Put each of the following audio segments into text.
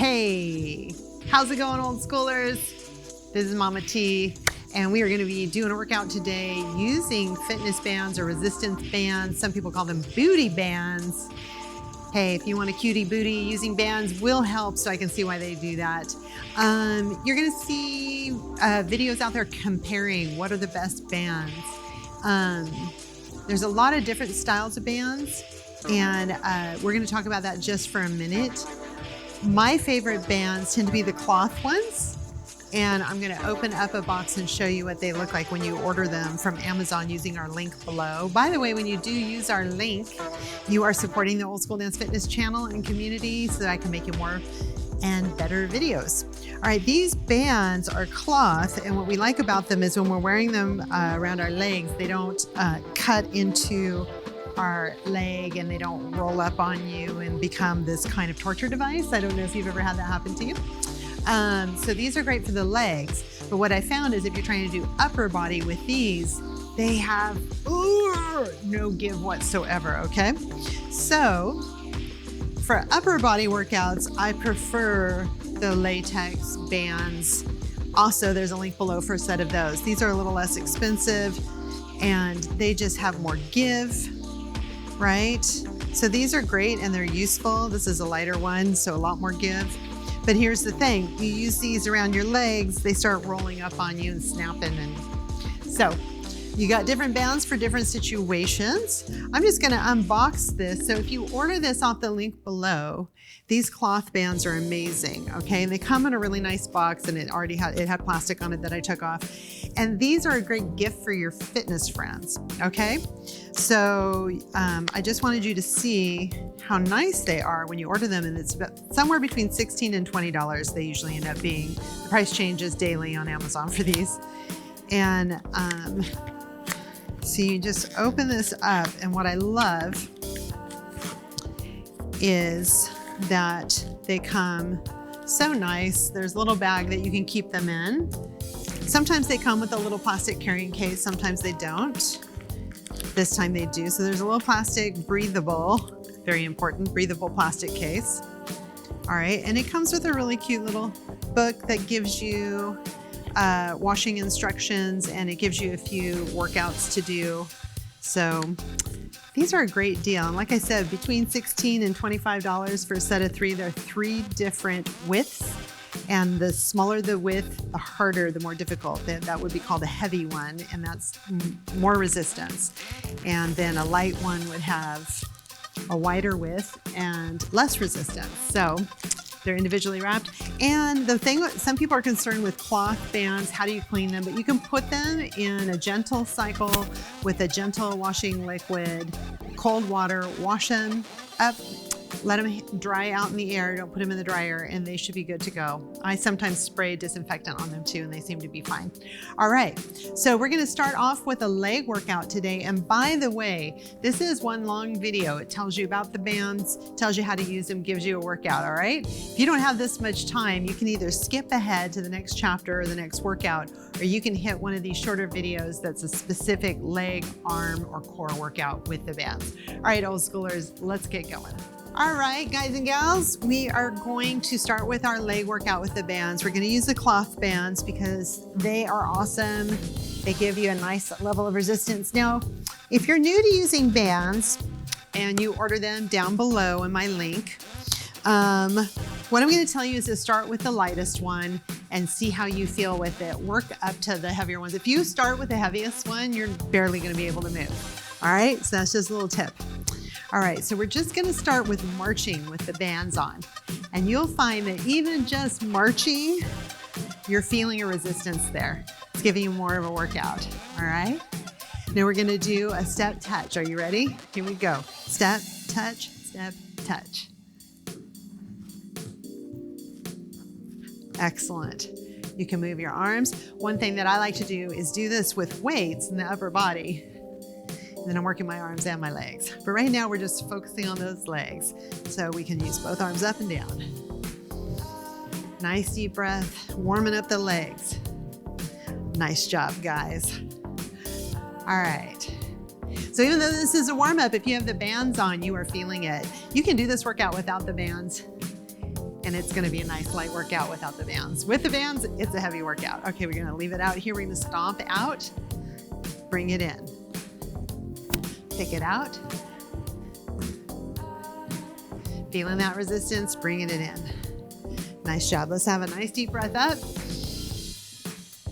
Hey, how's it going, old schoolers? This is Mama T, and we are going to be doing a workout today using fitness bands or resistance bands. Some people call them booty bands. Hey, if you want a cutie booty, using bands will help, so I can see why they do that. You're going to see videos out there comparing what are the best bands. There's a lot of different styles of bands, and we're going to talk about that just for a minute. My favorite bands tend to be the cloth ones, and I'm going to open up a box and show you what they look like when you order them from Amazon using our link below. By the way, when you do use our link, you are supporting the Old School Dance Fitness channel and community so that I can make you more and better videos. All right, these bands are cloth, and what we like about them is when we're wearing them around our legs, they don't cut into our leg and they don't roll up on you and become this kind of torture device. I don't know if you've ever had that happen to you. So these are great for the legs, but what I found is if you're trying to do upper body with these, they have no give whatsoever, okay? So for upper body workouts, I prefer the latex bands. Also, there's a link below for a set of those. These are a little less expensive and they just have more give, right? So these are great and they're useful. This is a lighter one, so a lot more give. But here's the thing, you use these around your legs, they start rolling up on you and snapping. And so you got different bands for different situations. I'm just gonna unbox this. So if you order this off the link below, these cloth bands are amazing, okay? And they come in a really nice box, and it had plastic on it that I took off. And these are a great gift for your fitness friends, okay? So I just wanted you to see how nice they are when you order them, and it's somewhere between $16 and $20 they usually end up being. The price changes daily on Amazon for these. And so you just open this up, and what I love is that they come so nice. There's a little bag that you can keep them in. Sometimes they come with a little plastic carrying case, sometimes they don't. This time they do. So there's a little plastic, breathable, very important, breathable plastic case. All right, and it comes with a really cute little book that gives you washing instructions, and it gives you a few workouts to do. So these are a great deal. And like I said, between $16 and $25 for a set of three. There are 3 different widths. And the smaller the width, the harder, the more difficult. That would be called a heavy one, and that's more resistance. And then a light one would have a wider width and less resistance. So they're individually wrapped. And the thing, some people are concerned with cloth bands, how do you clean them? But you can put them in a gentle cycle with a gentle washing liquid, cold water, wash them up, let them dry out in the air, don't put them in the dryer, and they should be good to go. I sometimes spray disinfectant on them too, and they seem to be fine. All right, so we're gonna start off with a leg workout today. And by the way, this is one long video. It tells you about the bands, tells you how to use them, gives you a workout, all right? If you don't have this much time, you can either skip ahead to the next chapter or the next workout, or you can hit one of these shorter videos that's a specific leg, arm, or core workout with the bands. All right, old schoolers, let's get going. All right, guys and gals, we are going to start with our leg workout with the bands. We're gonna use the cloth bands because they are awesome. They give you a nice level of resistance. Now, if you're new to using bands and you order them down below in my link, what I'm gonna tell you is to start with the lightest one and see how you feel with it. Work up to the heavier ones. If you start with the heaviest one, you're barely gonna be able to move. All right, so that's just a little tip. All right, so we're just gonna start with marching with the bands on. And you'll find that even just marching, you're feeling a resistance there. It's giving you more of a workout, all right? Now we're gonna do a step touch. Are you ready? Here we go. Step, touch, step, touch. Excellent. You can move your arms. One thing that I like to do is do this with weights in the upper body. And then I'm working my arms and my legs. But right now we're just focusing on those legs. So we can use both arms up and down. Nice deep breath, warming up the legs. Nice job, guys. All right. So even though this is a warm up, if you have the bands on, you are feeling it. You can do this workout without the bands. and it's gonna be a nice light workout without the bands. With the bands, it's a heavy workout. Okay, we're gonna leave it out here. We're gonna stomp out, bring it in. Pick it out. Feeling that resistance, bringing it in. Nice job. Let's have a nice deep breath up.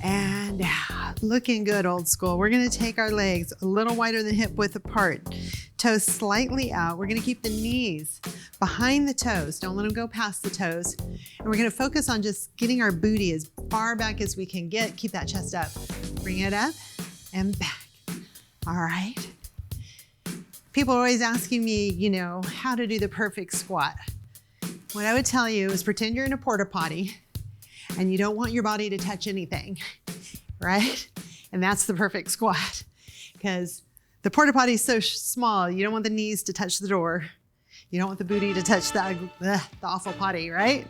And out. Looking good, old school. We're gonna take our legs a little wider than hip width apart. Toes slightly out. We're gonna keep the knees behind the toes. Don't let them go past the toes. And we're gonna focus on just getting our booty as far back as we can get. Keep that chest up. Bring it up and back. All right. People are always asking me, you know, how to do the perfect squat. What I would tell you is pretend you're in a porta potty and you don't want your body to touch anything, right? And that's the perfect squat, because the porta potty is so small, you don't want the knees to touch the door. You don't want the booty to touch the awful potty, right?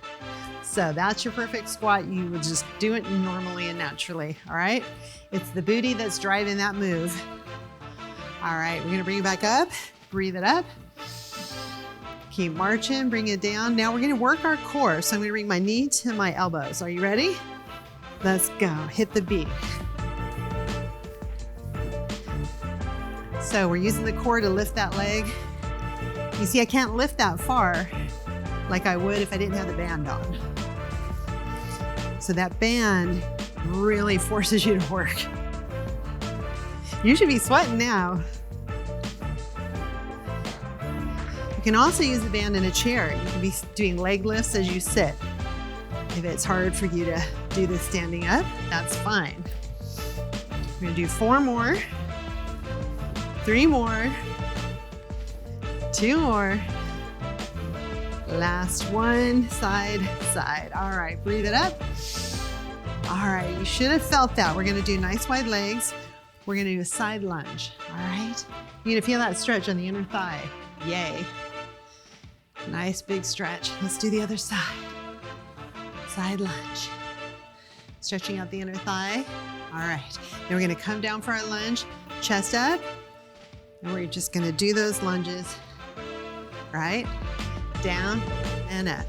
So that's your perfect squat. You would just do it normally and naturally, all right? It's the booty that's driving that move. All right, we're gonna bring it back up, breathe it up. Keep marching, bring it down. Now we're gonna work our core. So I'm gonna bring my knee to my elbows. Are you ready? Let's go, hit the beat. So we're using the core to lift that leg. You see, I can't lift that far like I would if I didn't have the band on. So that band really forces you to work. You should be sweating now. You can also use the band in a chair. You can be doing leg lifts as you sit. If it's hard for you to do this standing up, that's fine. We're gonna do 4 more, 3 more, 2 more. Last one, side, side. All right, breathe it up. All right, you should have felt that. We're gonna do nice wide legs. We're gonna do a side lunge, all right? You're gonna feel that stretch on the inner thigh. Yay. Nice big stretch. Let's do the other side. Side lunge. Stretching out the inner thigh. All right, then we're gonna come down for our lunge, chest up, and we're just gonna do those lunges, right? Down and up.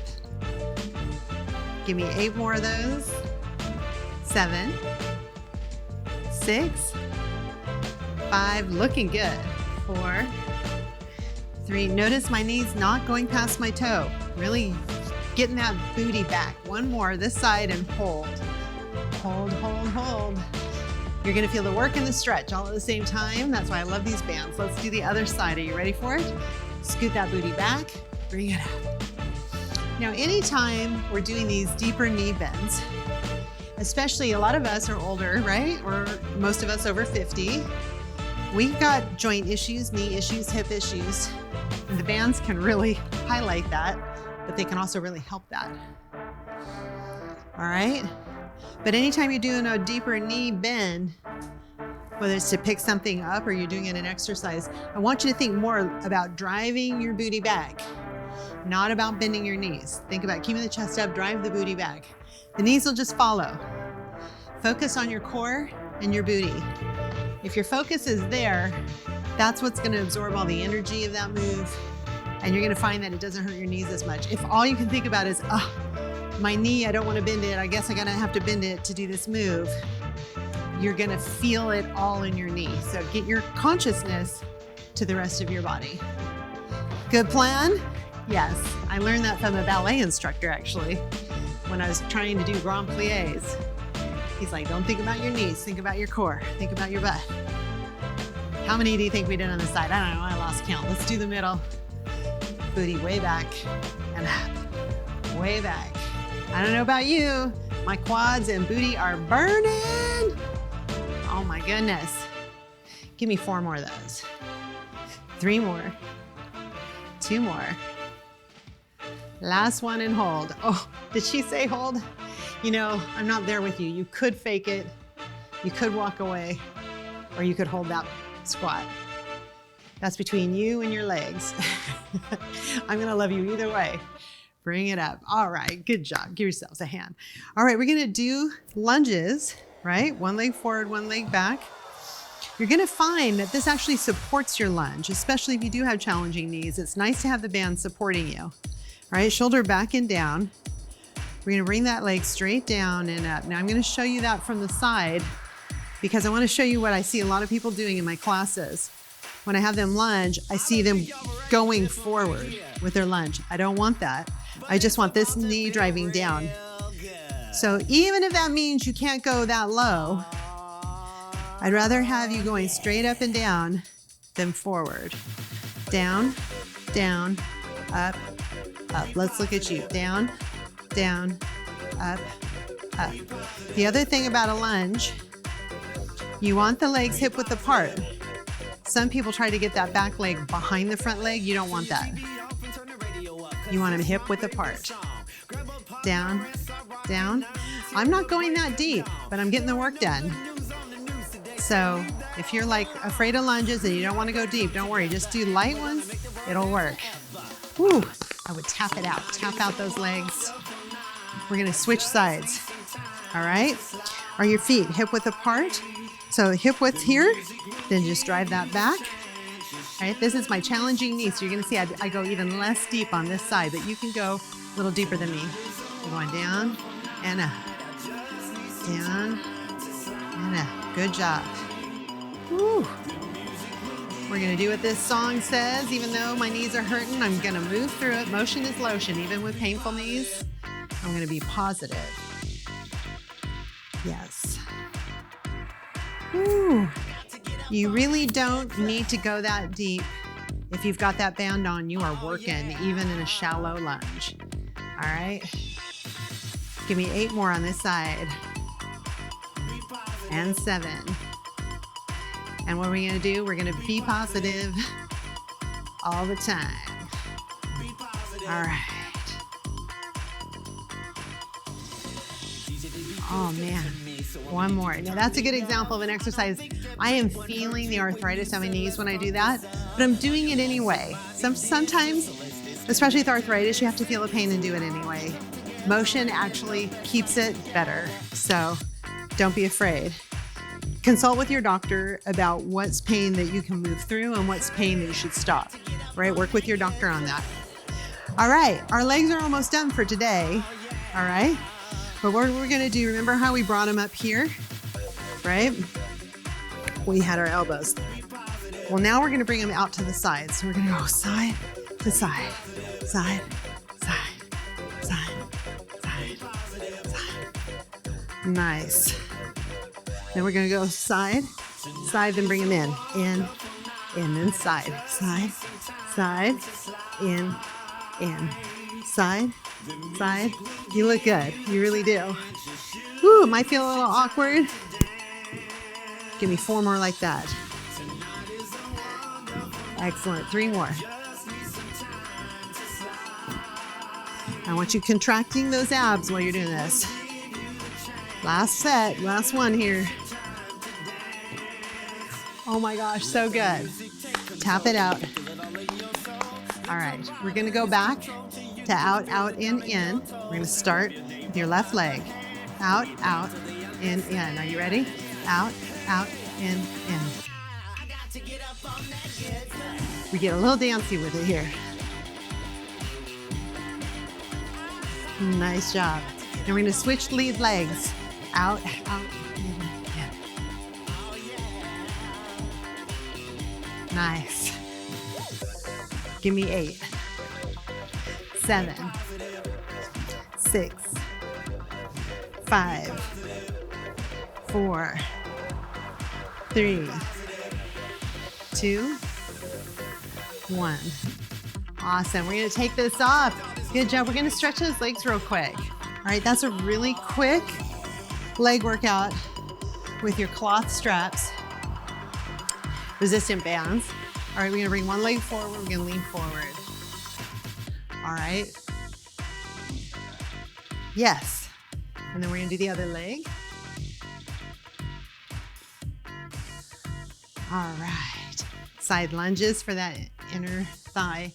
Give me 8 more of those. 7, 6, 5, looking good. 4, 3, notice my knees not going past my toe. Really getting that booty back. 1 more, this side, and hold. Hold, hold, hold. You're gonna feel the work and the stretch all at the same time. That's why I love these bands. Let's do the other side. Are you ready for it? Scoot that booty back, bring it up. Now, anytime we're doing these deeper knee bends, especially a lot of us are older, right? Or most of us over 50. We've got joint issues, knee issues, hip issues. And the bands can really highlight that, but they can also really help that. All right? But anytime you're doing a deeper knee bend, whether it's to pick something up or you're doing it in exercise, I want you to think more about driving your booty back, not about bending your knees. Think about keeping the chest up, drive the booty back. The knees will just follow. Focus on your core and your booty. If your focus is there, that's what's gonna absorb all the energy of that move, and you're gonna find that it doesn't hurt your knees as much. If all you can think about is, oh, my knee, I don't wanna bend it, I guess I'm gonna have to bend it to do this move, you're gonna feel it all in your knee. So get your consciousness to the rest of your body. Good plan? Yes, I learned that from a ballet instructor actually, when I was trying to do grand pliés. He's like, don't think about your knees, think about your core, think about your butt. How many do you think we did on the side? I don't know, I lost count. Let's do the middle. Booty way back and up, way back. I don't know about you, my quads and booty are burning. Oh my goodness. Give me 4 more of those. 3 more, 2 more. Last one and hold. Oh, did she say hold? You know, I'm not there with you. You could fake it, you could walk away, or you could hold that squat. That's between you and your legs. I'm gonna love you either way. Bring it up. All right, good job. Give yourselves a hand. All right, we're gonna do lunges, right? 1 leg forward, 1 leg back. You're gonna find that this actually supports your lunge, especially if you do have challenging knees. It's nice to have the band supporting you. All right, shoulder back and down. We're gonna bring that leg straight down and up. Now I'm gonna show you that from the side because I wanna show you what I see a lot of people doing in my classes. When I have them lunge, I see them going forward with their lunge. I don't want that. I just want this knee driving down. So even if that means you can't go that low, I'd rather have you going straight up and down than forward. Down, down, up, up. Let's look at you. Down, down, up, up. The other thing about a lunge, you want the legs hip width apart. Some people try to get that back leg behind the front leg. You don't want that. You want them hip width apart. Down, down. I'm not going that deep, but I'm getting the work done. So if you're like afraid of lunges and you don't want to go deep, don't worry. Just do light ones. It'll work. Woo. I would tap it out. Tap out those legs. We're going to switch sides. All right. Are your feet hip width apart? So hip width here, then just drive that back. All right, this is my challenging knee. So you're gonna see I go even less deep on this side, but you can go a little deeper than me. We're going down and up, down and up. Good job. Woo. We're gonna do what this song says. Even though my knees are hurting, I'm gonna move through it. Motion is lotion. Even with painful knees, I'm gonna be positive. Yes. Ooh. You really don't need to go that deep. If you've got that band on, you are working, even in a shallow lunge. All right. Give me 8 more on this side. And 7. And what are we gonna do? We're gonna be positive all the time. All right. Oh man, one more. Now that's a good example of an exercise. I am feeling the arthritis on my knees when I do that, but I'm doing it anyway. Sometimes, especially with arthritis, you have to feel the pain and do it anyway. Motion actually keeps it better, so don't be afraid. Consult with your doctor about what's pain that you can move through and what's pain that you should stop, right? Work with your doctor on that. All right, our legs are almost done for today, all right? But what we're gonna do, remember how we brought them up here, right? We had our elbows. Well, now we're gonna bring them out to the side. So we're gonna go side to side, side, side, side, side, side. Nice. Then we're gonna go side, side, then bring them in, then side, side, side, in, side, side. You look good. You really do. Ooh, it might feel a little awkward. Give me 4 more like that. Excellent. 3 more. I want you contracting those abs while you're doing this. Last set, last one here. Oh my gosh, so good. Tap it out. All right, we're gonna go back to out, out, in. We're gonna start with your left leg. Out, out, in. Are you ready? Out, out, in. We get a little dancey with it here. Nice job. Now we're gonna switch lead legs. Out, out, in. Nice. Give me 8, 7, 6, 5, 4, 3, 2, 1. Awesome. We're going to take this off. Good job. We're going to stretch those legs real quick. All right, that's a really quick leg workout with your cloth straps, resistant bands. All right, we're going to bring one leg forward. We're going to lean forward. All right. Yes. And then we're going to do the other leg. All right. Side lunges for that inner thigh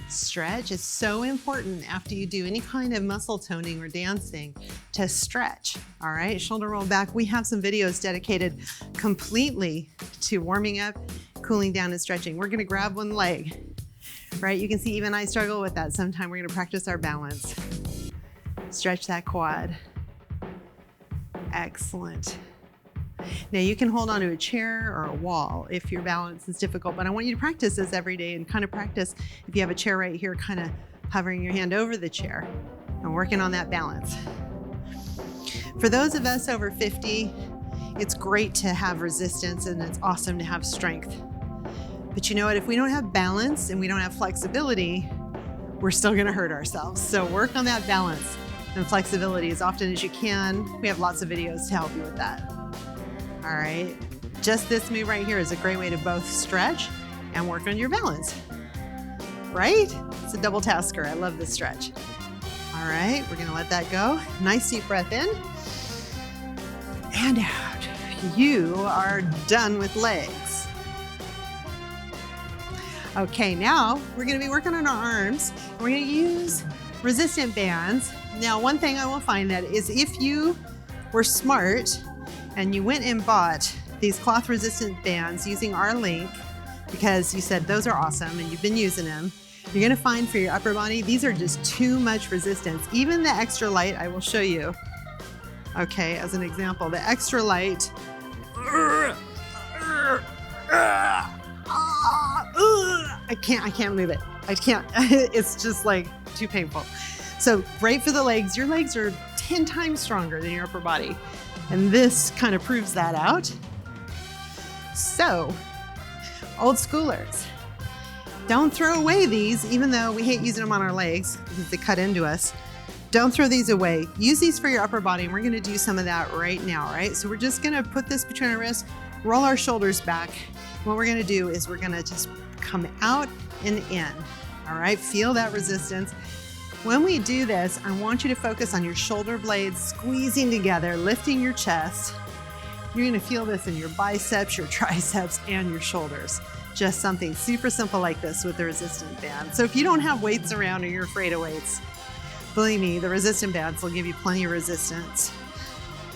stretch. It's so important after you do any kind of muscle toning or dancing to stretch. All right, shoulder roll back. We have some videos dedicated completely to warming up, cooling down, and stretching. We're gonna grab one leg. right? You can see even I struggle with that. Sometime we're gonna practice our balance. Stretch that quad. Excellent. Now you can hold onto a chair or a wall if your balance is difficult, but I want you to practice this every day and kind of practice, if you have a chair right here, kind of hovering your hand over the chair and working on that balance. For those of us over 50, it's great to have resistance and it's awesome to have strength. But you know what, if we don't have balance and we don't have flexibility, we're still gonna hurt ourselves. So work on that balance and flexibility as often as you can. We have lots of videos to help you with that. All right, just this move right here is a great way to both stretch and work on your balance, right? It's a double tasker. I love this stretch. All right, we're gonna let that go. Nice deep breath in and out. You are done with legs. Okay, now we're gonna be working on our arms. We're gonna use resistant bands. Now, one thing I will find that is if you were smart and you went and bought these cloth resistant bands using our link, because you said those are awesome and you've been using them, you're gonna find for your upper body, these are just too much resistance. Even the extra light, I will show you. Okay, as an example, the extra light, I can't move it. I can't, it's just like too painful. So great for the legs. Your legs are 10 times stronger than your upper body. And this kind of proves that out. So, old schoolers, don't throw away these, even though we hate using them on our legs because they cut into us. Don't throw these away. Use these for your upper body, and we're gonna do some of that right now, right? So we're just gonna put this between our wrists, roll our shoulders back. What we're gonna do is we're gonna just come out and in, all right? Feel that resistance. When we do this, I want you to focus on your shoulder blades squeezing together, lifting your chest. You're gonna feel this in your biceps, your triceps, and your shoulders. Just something super simple like this with the resistant band. So if you don't have weights around or you're afraid of weights, believe me, the resistant bands will give you plenty of resistance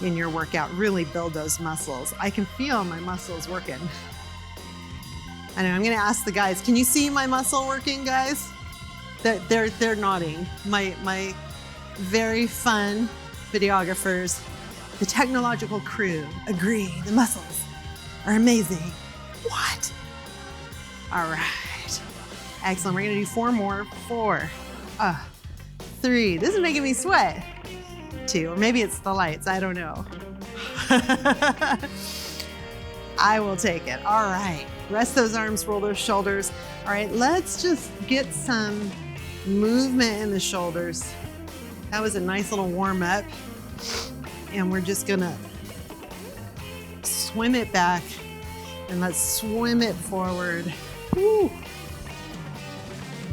in your workout. Really build those muscles. I can feel my muscles working. I know, I'm gonna ask the guys, can you see my muscle working, guys? They're nodding. My very fun videographers, the technological crew agree. The muscles are amazing. What? All right. Excellent. We're gonna do 4 more. 4, 3. This is making me sweat. 2, or maybe it's the lights. I don't know. I will take it. All right. Rest those arms, roll those shoulders. All right, let's just get some movement in the shoulders. That was a nice little warm up. And we're just gonna swim it back and let's swim it forward. Woo.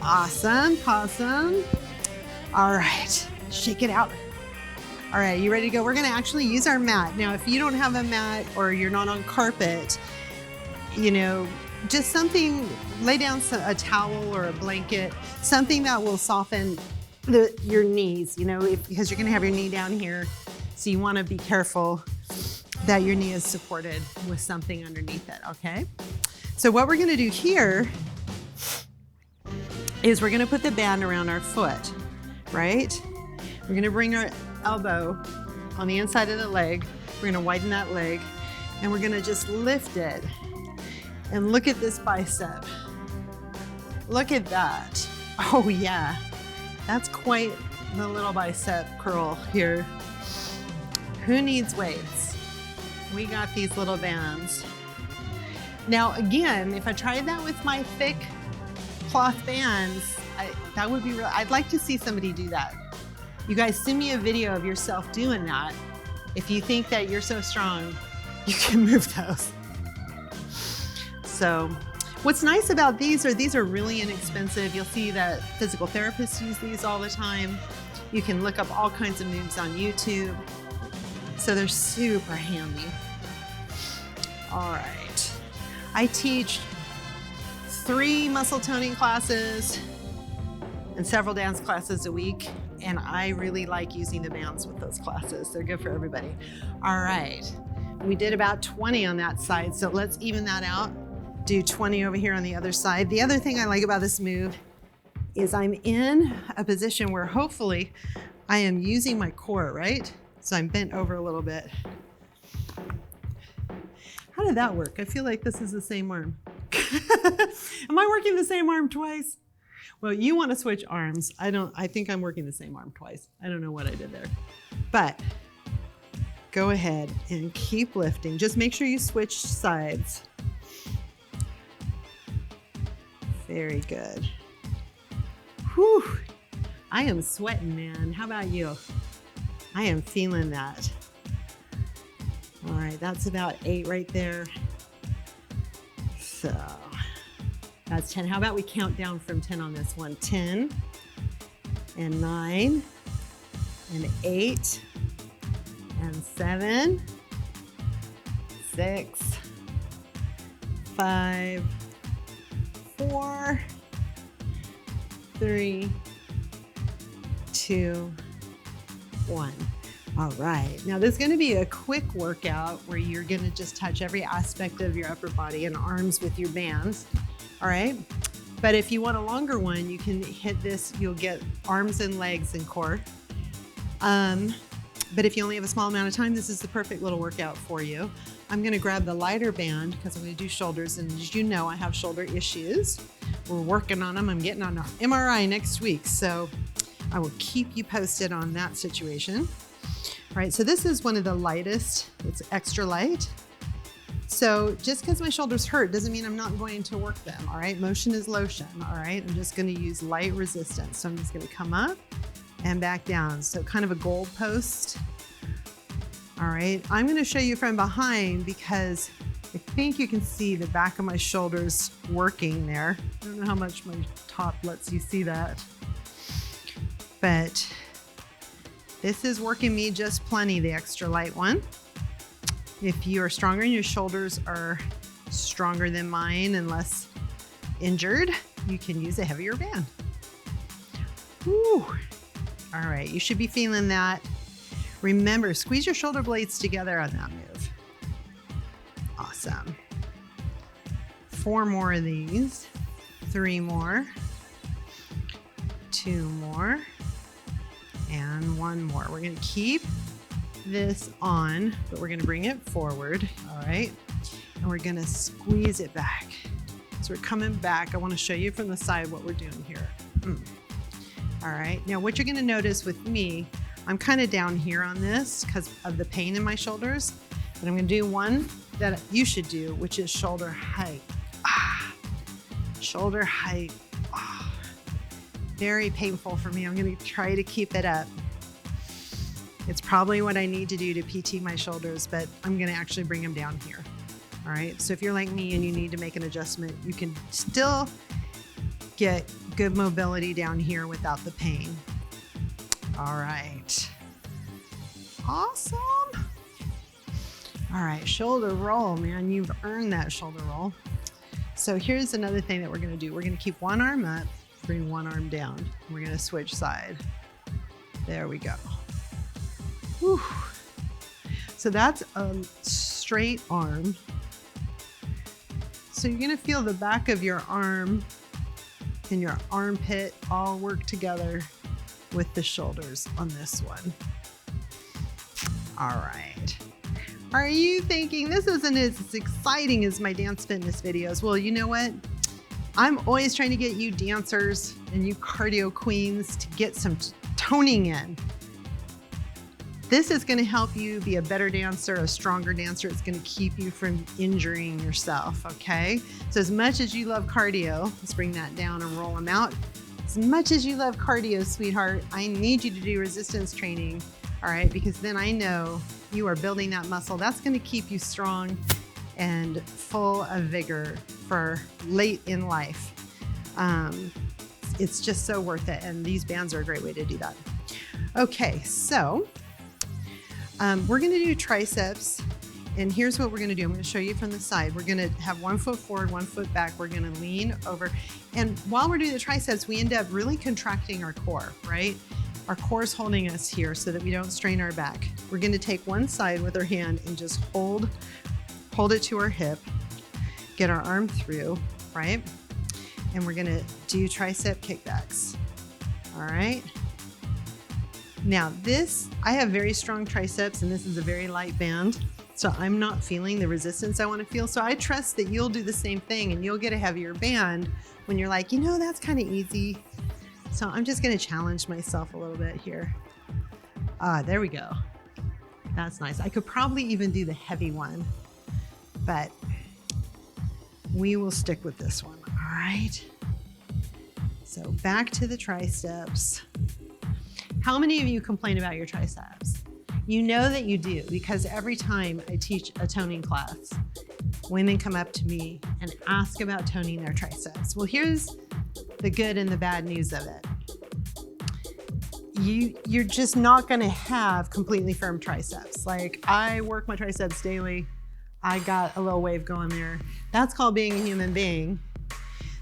Awesome, awesome. All right, shake it out. All right, you ready to go? We're gonna actually use our mat. Now, if you don't have a mat or you're not on carpet, you know, just something, lay down a towel or a blanket, something that will soften your knees, you know, because you're gonna have your knee down here. So you wanna be careful that your knee is supported with something underneath it, okay? So what we're gonna do here is we're gonna put the band around our foot, right? We're gonna bring our elbow on the inside of the leg. We're gonna widen that leg and we're gonna just lift it. And look at this bicep. Look at that. Oh yeah, that's quite the little bicep curl here. Who needs weights? We got these little bands. Now again, if I tried that with my thick cloth bands, that would be real. I'd like to see somebody do that. You guys send me a video of yourself doing that. If you think that you're so strong, you can move those. So what's nice about these are really inexpensive. You'll see that physical therapists use these all the time. You can look up all kinds of moves on YouTube. So they're super handy. All right. I teach 3 muscle toning classes and several dance classes a week. And I really like using the bands with those classes. They're good for everybody. All right. We did about 20 on that side. So let's even that out. Do 20 over here on the other side. The other thing I like about this move is I'm in a position where hopefully I am using my core, right? So I'm bent over a little bit. How did that work? I feel like this is the same arm. Am I working the same arm twice? Well, you want to switch arms. I think I'm working the same arm twice. I don't know what I did there. But go ahead and keep lifting. Just make sure you switch sides. Very good. Whew. I am sweating, man. How about you? I am feeling that. All right, that's about 8 right there. So that's 10. How about we count down from 10 on this one? 10 and 9 and 8 and 7, 6, 5, 4, 3, 2, 1. All right, now there's gonna be a quick workout where you're gonna just touch every aspect of your upper body and arms with your bands, all right? But if you want a longer one, you can hit this, you'll get arms and legs and core. But if you only have a small amount of time, this is the perfect little workout for you. I'm gonna grab the lighter band because I'm gonna do shoulders, and as you know, I have shoulder issues. We're working on them. I'm getting on an MRI next week, so I will keep you posted on that situation. All right, so this is one of the lightest. It's extra light. So just because my shoulders hurt doesn't mean I'm not going to work them, all right? Motion is lotion, all right? I'm just gonna use light resistance. So I'm just gonna come up and back down. So kind of a goal post. All right, I'm gonna show you from behind because I think you can see the back of my shoulders working there. I don't know how much my top lets you see that, but this is working me just plenty, the extra light one. If you are stronger and your shoulders are stronger than mine and less injured, you can use a heavier band. Whew. All right, you should be feeling that. Remember, squeeze your shoulder blades together on that move. Awesome. 4 more of these, 3 more, 2 more, and 1 more. We're gonna keep this on, but we're gonna bring it forward, all right? And we're gonna squeeze it back. So we're coming back. I wanna show you from the side what we're doing here. All right, now what you're gonna notice with me, I'm kind of down here on this because of the pain in my shoulders, but I'm gonna do one that you should do, which is shoulder height. Shoulder height. Very painful for me. I'm gonna try to keep it up. It's probably what I need to do to PT my shoulders, but I'm gonna actually bring them down here. All right, so if you're like me and you need to make an adjustment, you can still get good mobility down here without the pain. All right, awesome. All right, shoulder roll, man, you've earned that shoulder roll. So here's another thing that we're gonna do. We're gonna keep one arm up, bring one arm down. We're gonna switch side. There we go. Whew. So that's a straight arm. So you're gonna feel the back of your arm and your armpit all work together with the shoulders on this one. All right. Are you thinking this isn't as exciting as my dance fitness videos? Well, you know what? I'm always trying to get you dancers and you cardio queens to get some toning in. This is gonna help you be a better dancer, a stronger dancer. It's gonna keep you from injuring yourself, okay? So as much as you love cardio, let's bring that down and roll them out. As much as you love cardio, sweetheart, I need you to do resistance training, all right? Because then I know you are building that muscle. That's gonna keep you strong and full of vigor for late in life. It's just so worth it. And these bands are a great way to do that. Okay, so we're gonna do triceps. And here's what we're gonna do. I'm gonna show you from the side. We're gonna have 1 foot forward, 1 foot back. We're gonna lean over. And while we're doing the triceps, we end up really contracting our core, right? Our core is holding us here so that we don't strain our back. We're gonna take one side with our hand and just hold it to our hip, get our arm through, right? and we're gonna do tricep kickbacks. All right. Now this, I have very strong triceps and this is a very light band. So I'm not feeling the resistance I want to feel. So I trust that you'll do the same thing and you'll get a heavier band when you're like, you know, that's kind of easy. So I'm just going to challenge myself a little bit here. There we go. That's nice. I could probably even do the heavy one, but we will stick with this one. All right. So back to the triceps. How many of you complain about your triceps? You know that you do, because every time I teach a toning class, women come up to me and ask about toning their triceps. Well, here's the good and the bad news of it. You're just not gonna have completely firm triceps. Like, I work my triceps daily. I got a little wave going there. That's called being a human being.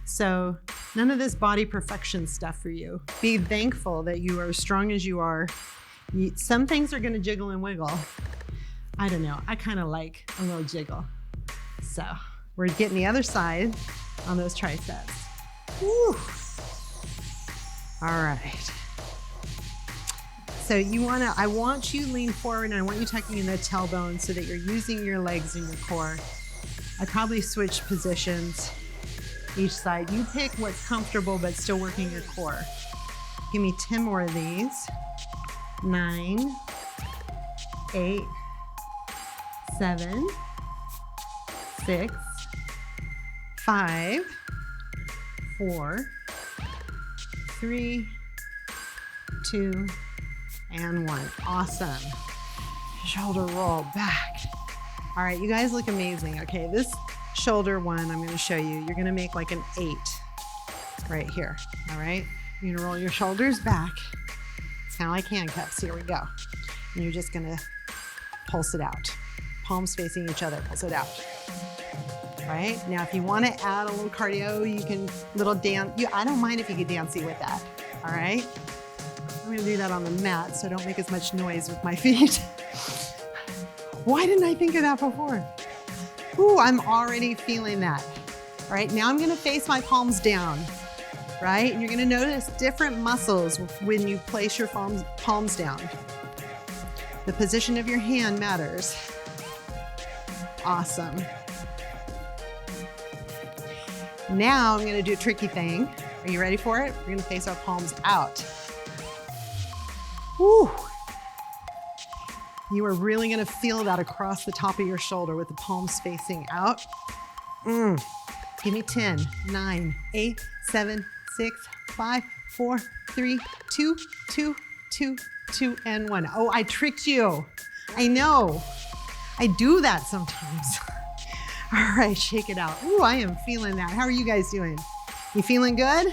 So none of this body perfection stuff for you. Be thankful that you are as strong as you are. Some things are gonna jiggle and wiggle. I don't know, I kind of like a little jiggle. So we're getting the other side on those triceps. Woo. All right. So I want you to lean forward and I want you tucking in the tailbone so that you're using your legs and your core. I probably switch positions each side. You pick what's comfortable but still working your core. Give me 10 more of these. 9, 8, 7, 6, 5, 4, 3, 2, and 1. Awesome. Shoulder roll back. All right, you guys look amazing. Okay, this shoulder one I'm going to show you. You're going to make like an 8 right here. All right, you're going to roll your shoulders back. It's kind of like handcuffs. Here we go. And you're just going to pulse it out. Palms facing each other. Pulse it out. All right, now if you want to add a little cardio, you can little dance. I don't mind if you get dancy with that. All right. I'm gonna do that on the mat so I don't make as much noise with my feet. Why didn't I think of that before? Ooh, I'm already feeling that. All right, now I'm gonna face my palms down, right? And you're gonna notice different muscles when you place your palms down. The position of your hand matters. Awesome. Now I'm gonna do a tricky thing. Are you ready for it? We're gonna face our palms out. Woo. You are really gonna feel that across the top of your shoulder with the palms facing out. Give me 10, 9, 8, 7, 6, 5, 4, 3, 2, 2, 2, 2, and 1. Oh, I tricked you. I know. I do that sometimes. All right, shake it out. Ooh, I am feeling that. How are you guys doing? You feeling good?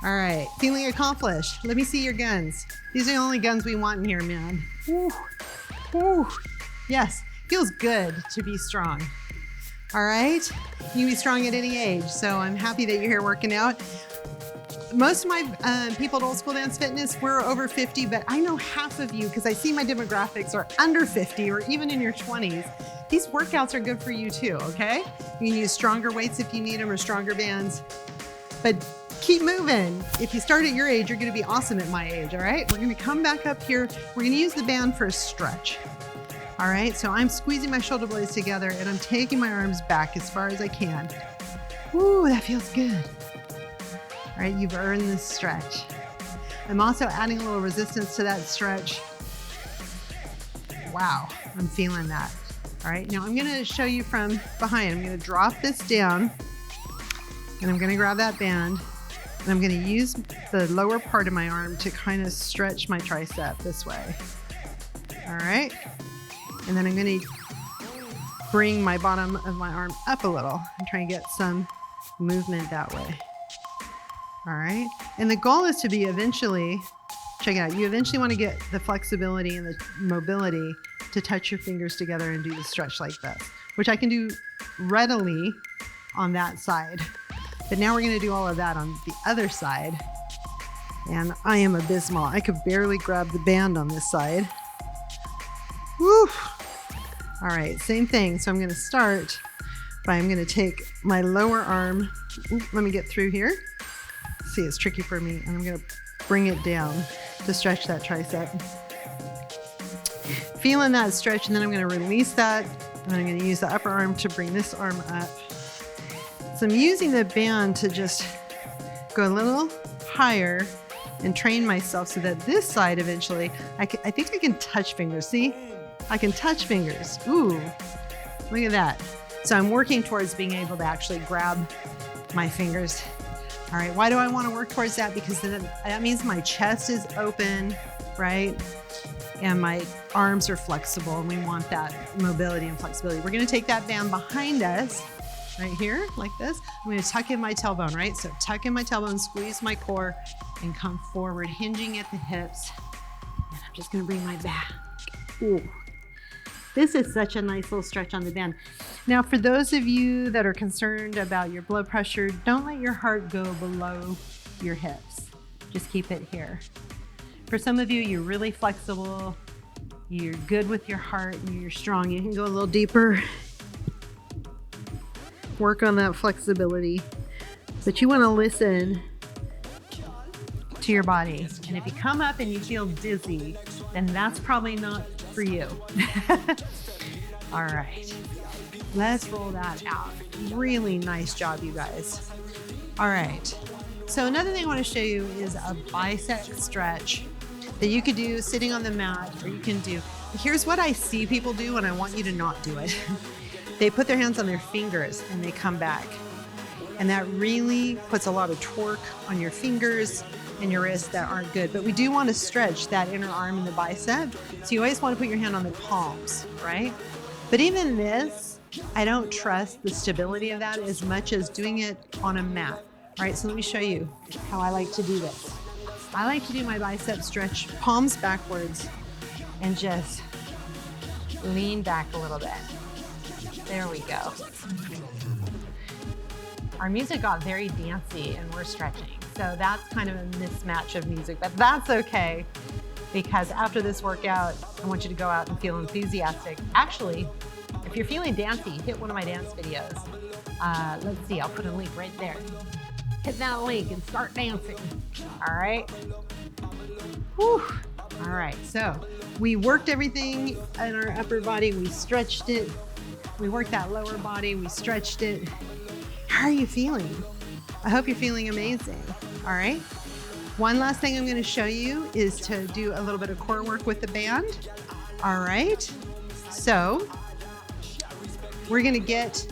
All right, feeling accomplished. Let me see your guns. These are the only guns we want in here, man. Woo. Woo. Yes, feels good to be strong. All right, you can be strong at any age, so I'm happy that you're here working out. Most of my people at Old School Dance Fitness, we're over 50, but I know half of you, because I see my demographics, are under 50 or even in your 20s. These workouts are good for you too, okay? You can use stronger weights if you need them or stronger bands, but keep moving. If you start at your age, you're gonna be awesome at my age, all right? We're gonna come back up here. We're gonna use the band for a stretch. All right, so I'm squeezing my shoulder blades together and I'm taking my arms back as far as I can. Ooh, that feels good. All right, you've earned this stretch. I'm also adding a little resistance to that stretch. Wow, I'm feeling that. All right, now I'm gonna show you from behind. I'm gonna drop this down and I'm gonna grab that band and I'm gonna use the lower part of my arm to kind of stretch my tricep this way. All right, and then I'm gonna bring my bottom of my arm up a little and try and get some movement that way. All right, and the goal is to be eventually, check it out, you eventually want to get the flexibility and the mobility to touch your fingers together and do the stretch like this, which I can do readily on that side. But now we're going to do all of that on the other side. And I am abysmal. I could barely grab the band on this side. Woo! All right, same thing. So I'm going to start But I'm gonna take my lower arm, let me get through here. See, it's tricky for me, and I'm gonna bring it down to stretch that tricep. Feeling that stretch, and then I'm gonna release that, and I'm gonna use the upper arm to bring this arm up. So I'm using the band to just go a little higher and train myself so that this side eventually, I think I can touch fingers. See, I can touch fingers. Ooh, look at that. So I'm working towards being able to actually grab my fingers. All right, why do I want to work towards that? Because then that means my chest is open, right? And my arms are flexible, and we want that mobility and flexibility. We're gonna take that band behind us, right here, like this. I'm gonna tuck in my tailbone, right? So tuck in my tailbone, squeeze my core, and come forward, hinging at the hips. And I'm just gonna bring my back. Ooh. This is such a nice little stretch on the band. Now, for those of you that are concerned about your blood pressure, don't let your heart go below your hips. Just keep it here. For some of you, you're really flexible, you're good with your heart, and you're strong. You can go a little deeper. Work on that flexibility. But you want to listen to your body. And if you come up and you feel dizzy, then that's probably not for you. All right, let's roll that out. Really nice job, you guys. All right, so another thing I want to show you is a bicep stretch that you could do sitting on the mat, or you can do, here's what I see people do, and I want you to not do it. They put their hands on their fingers and they come back. And that really puts a lot of torque on your fingers and your wrists that aren't good. But we do want to stretch that inner arm and the bicep. So you always want to put your hand on the palms, right? But even this, I don't trust the stability of that as much as doing it on a mat. All right, so let me show you how I like to do this. I like to do my bicep stretch, palms backwards, and just lean back a little bit. There we go. Our music got very dancey and we're stretching. So that's kind of a mismatch of music, but that's okay, because after this workout, I want you to go out and feel enthusiastic. Actually, if you're feeling dancey, hit one of my dance videos. Let's see, I'll put a link right there. Hit that link and start dancing. All right. Whew. All right, so we worked everything in our upper body. We stretched it. We worked that lower body. We stretched it. How are you feeling? I hope you're feeling amazing. All right. One last thing I'm going to show you is to do a little bit of core work with the band. All right. So we're going to get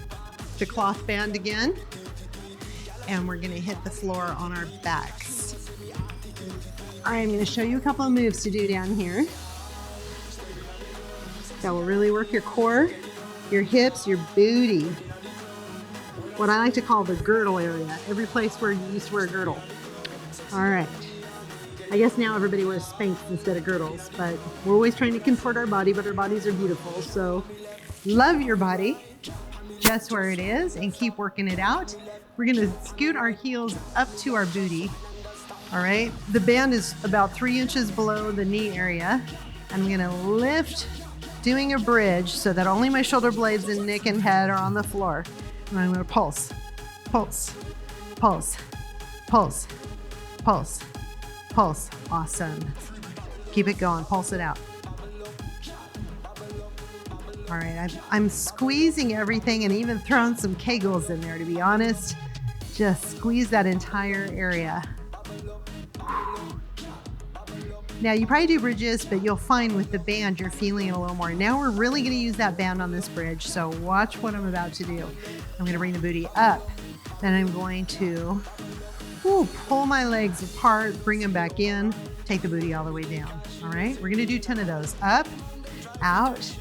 the cloth band again, and we're going to hit the floor on our backs. All right, I'm going to show you a couple of moves to do down here that will really work your core, your hips, your booty. What I like to call the girdle area, every place where you used to wear a girdle. All right. I guess now everybody wears Spanx instead of girdles, but we're always trying to contort our body, but our bodies are beautiful. So love your body just where it is and keep working it out. We're going to scoot our heels up to our booty. All right. The band is about 3 inches below the knee area. I'm going to lift, doing a bridge so that only my shoulder blades and neck and head are on the floor. And I'm going to pulse, pulse, pulse, pulse, pulse, pulse. Awesome. Keep it going. Pulse it out. All right. I'm squeezing everything and even throwing some kegels in there, to be honest. Just squeeze that entire area. Now, you probably do bridges, but you'll find with the band, you're feeling it a little more. Now we're really going to use that band on this bridge. So watch what I'm about to do. I'm going to bring the booty up. Then I'm going to pull my legs apart, bring them back in, take the booty all the way down. All right, we're going to do 10 of those. Up, out.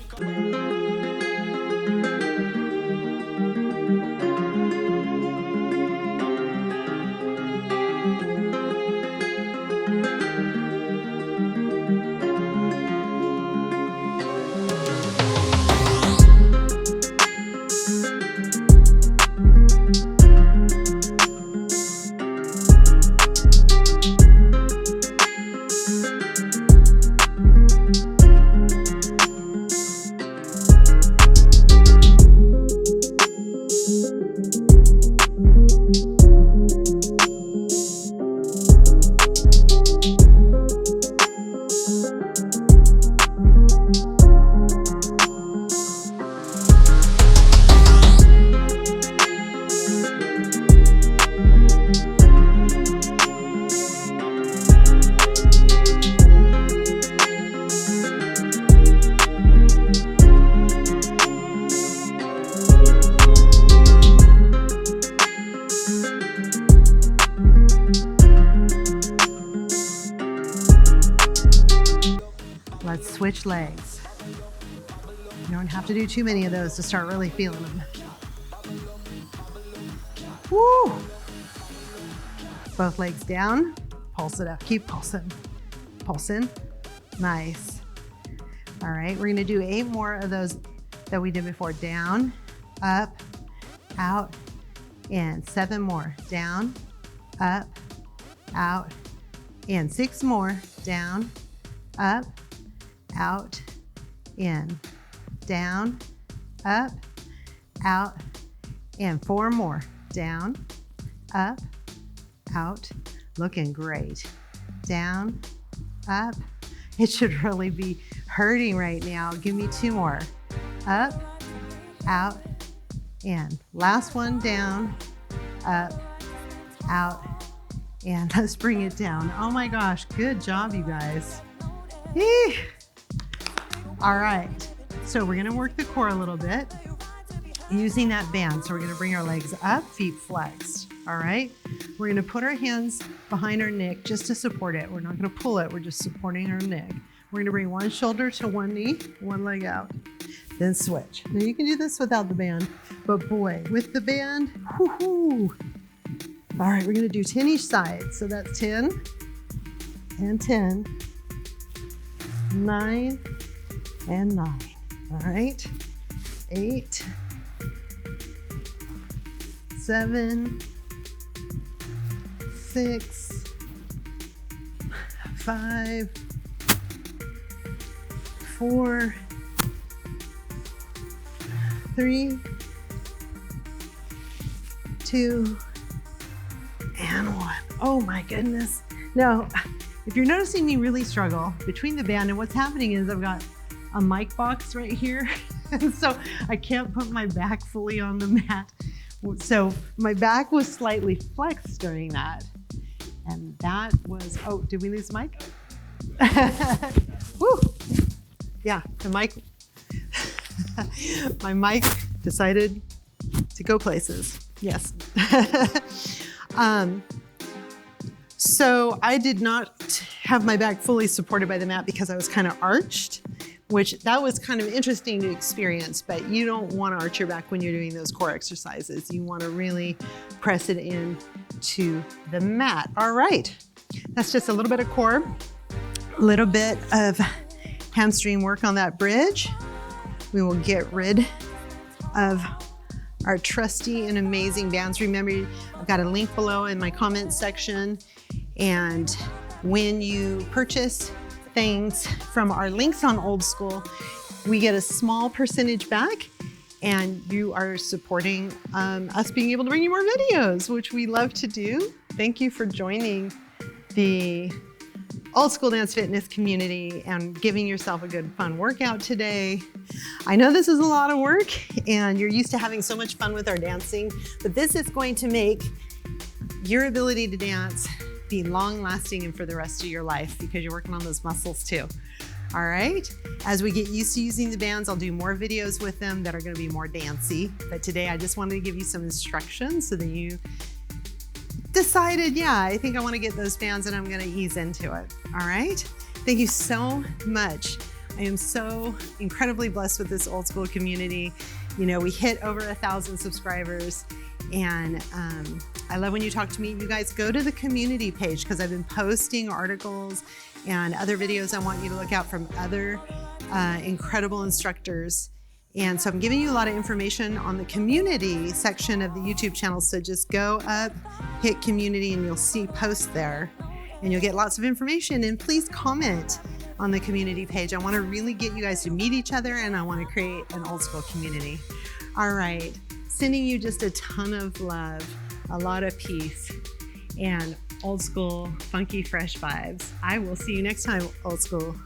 switch legs. You don't have to do too many of those to start really feeling them. Woo! Both legs down, pulse it up, keep pulsing, pulsing, nice. All right, we're gonna do 8 more of those that we did before. Down, up, out, in. 7 more, down, up, out, in. 6 more, down, up, out, in. Down, up, out, in. 4 more, down, up, out, looking great. Down, up. It should really be hurting right now. Give me 2 more. Up, out, in. Last one, down, up, out, and let's bring it down. Oh my gosh, good job, you guys. Eeh. All right, so we're gonna work the core a little bit using that band. So we're gonna bring our legs up, feet flexed, all right? We're gonna put our hands behind our neck just to support it. We're not gonna pull it, we're just supporting our neck. We're gonna bring one shoulder to one knee, one leg out, then switch. Now you can do this without the band, but boy, with the band, whoo-hoo. All right, we're gonna do 10 each side. So that's 10 and 10, 9 and 9. All right, 8, 7, 6, 5, 4, 3, 2, and 1. Oh my goodness. Now, if you're noticing me really struggle between the band and what's happening is I've got a mic box right here. And so I can't put my back fully on the mat. So my back was slightly flexed during that. And that was, oh, did we lose the mic? Woo! Yeah, the mic, my mic decided to go places. Yes. So I did not have my back fully supported by the mat because I was kind of arched, which that was kind of interesting to experience, but you don't want to arch your back when you're doing those core exercises. You want to really press it in to the mat. All right, that's just a little bit of core, a little bit of hamstring work on that bridge. We will get rid of our trusty and amazing bands. Remember, I've got a link below in my comments section. And when you purchase things from our links on Old School, we get a small percentage back, and you are supporting us being able to bring you more videos, which we love to do. Thank you for joining the Old School Dance Fitness community and giving yourself a good fun workout today. I know this is a lot of work and you're used to having so much fun with our dancing, but this is going to make your ability to dance be long lasting and for the rest of your life because you're working on those muscles too. All right, as we get used to using the bands, I'll do more videos with them that are gonna be more dancey. But today I just wanted to give you some instructions so that you decided, yeah, I think I want to get those bands and I'm going to ease into it. All right. Thank you so much. I am so incredibly blessed with this Old School community. You know, we hit over 1,000 subscribers and I love when you talk to me. You guys go to the community page because I've been posting articles and other videos I want you to look out from other incredible instructors. And so I'm giving you a lot of information on the community section of the YouTube channel. So just go up, hit community, and you'll see posts there. And you'll get lots of information. And please comment on the community page. I want to really get you guys to meet each other, and I want to create an Old School community. All right, sending you just a ton of love, a lot of peace, and Old School funky fresh vibes. I will see you next time, Old School.